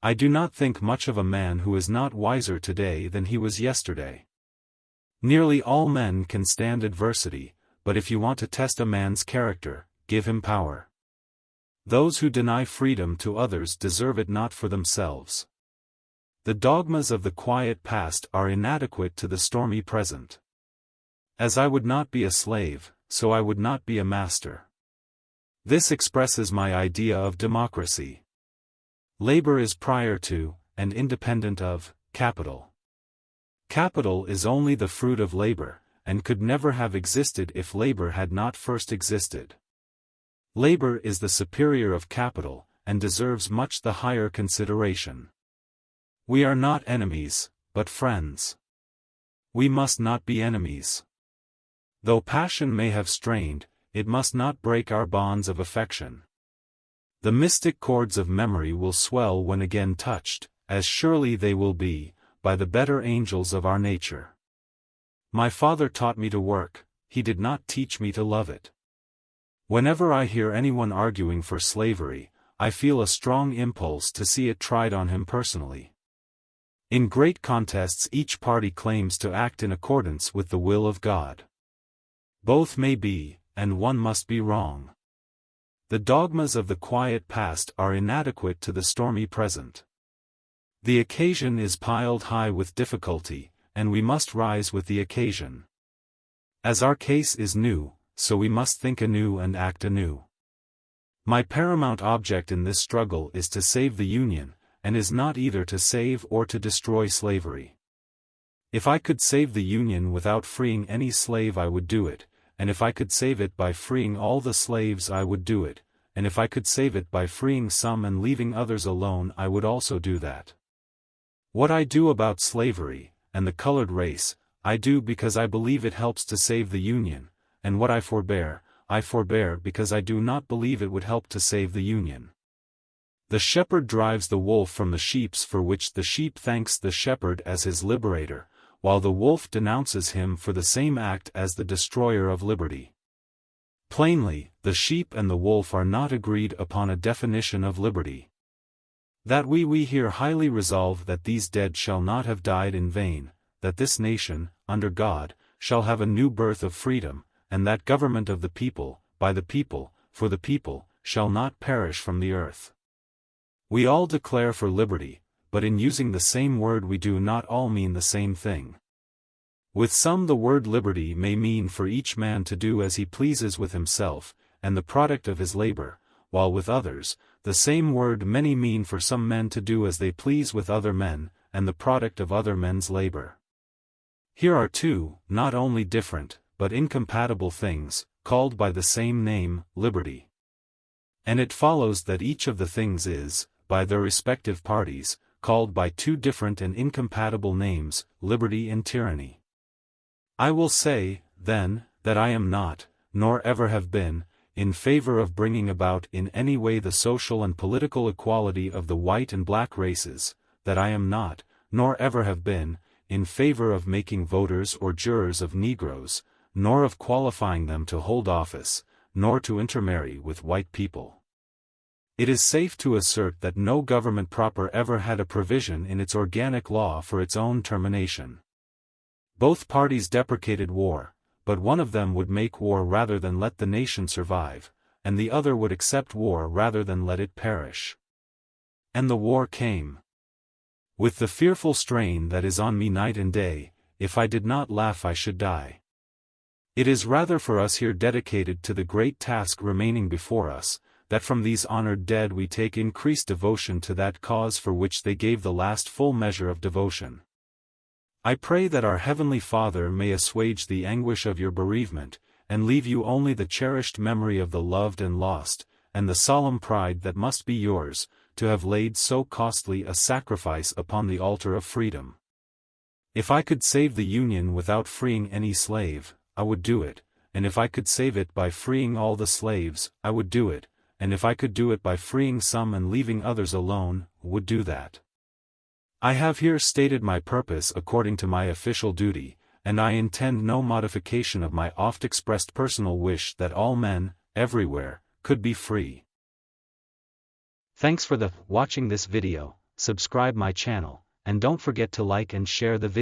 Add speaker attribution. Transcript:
Speaker 1: I do not think much of a man who is not wiser today than he was yesterday. Nearly all men can stand adversity, but if you want to test a man's character, give him power. Those who deny freedom to others deserve it not for themselves. The dogmas of the quiet past are inadequate to the stormy present. As I would not be a slave, so I would not be a master. This expresses my idea of democracy. Labor is prior to, and independent of, capital. Capital is only the fruit of labor, and could never have existed if labor had not first existed. Labor is the superior of capital, and deserves much the higher consideration. We are not enemies, but friends. We must not be enemies. Though passion may have strained, it must not break our bonds of affection. The mystic chords of memory will swell when again touched, as surely they will be, by the better angels of our nature. My father taught me to work, he did not teach me to love it. Whenever I hear anyone arguing for slavery, I feel a strong impulse to see it tried on him personally. In great contests each party claims to act in accordance with the will of God. Both may be, and one must be wrong. The dogmas of the quiet past are inadequate to the stormy present. The occasion is piled high with difficulty, and we must rise with the occasion. As our case is new, so we must think anew and act anew. My paramount object in this struggle is to save the Union, and is not either to save or to destroy slavery. If I could save the Union without freeing any slave I would do it, and if I could save it by freeing all the slaves I would do it, and if I could save it by freeing some and leaving others alone I would also do that. What I do about slavery, and the colored race, I do because I believe it helps to save the Union, and what I forbear because I do not believe it would help to save the Union. The shepherd drives the wolf from the sheep, for which the sheep thanks the shepherd as his liberator, while the wolf denounces him for the same act as the destroyer of liberty. Plainly, the sheep and the wolf are not agreed upon a definition of liberty. That we here highly resolve that these dead shall not have died in vain, that this nation, under God, shall have a new birth of freedom, and that government of the people, by the people, for the people, shall not perish from the earth. We all declare for liberty, but in using the same word we do not all mean the same thing. With some the word liberty may mean for each man to do as he pleases with himself, and the product of his labor, while with others, the same word many mean for some men to do as they please with other men, and the product of other men's labor. Here are two, not only different, but incompatible things, called by the same name, liberty. And it follows that each of the things is, by their respective parties, called by two different and incompatible names, liberty and tyranny. I will say, then, that I am not, nor ever have been, in favor of bringing about in any way the social and political equality of the white and black races, that I am not, nor ever have been, in favor of making voters or jurors of Negroes, nor of qualifying them to hold office, nor to intermarry with white people. It is safe to assert that no government proper ever had a provision in its organic law for its own termination. Both parties deprecated war, but one of them would make war rather than let the nation survive, and the other would accept war rather than let it perish. And the war came. With the fearful strain that is on me night and day, if I did not laugh I should die. It is rather for us here dedicated to the great task remaining before us, that from these honored dead we take increased devotion to that cause for which they gave the last full measure of devotion. I pray that our Heavenly Father may assuage the anguish of your bereavement, and leave you only the cherished memory of the loved and lost, and the solemn pride that must be yours, to have laid so costly a sacrifice upon the altar of freedom. If I could save the Union without freeing any slave, I would do it, and if I could save it by freeing all the slaves, I would do it, and if I could do it by freeing some and leaving others alone, would do that. I have here stated my purpose according to my official duty, and I intend no modification of my oft-expressed personal wish that all men, everywhere, could be free. Thanks for watching this video. subscribe my channel, and don't forget to like and share the video.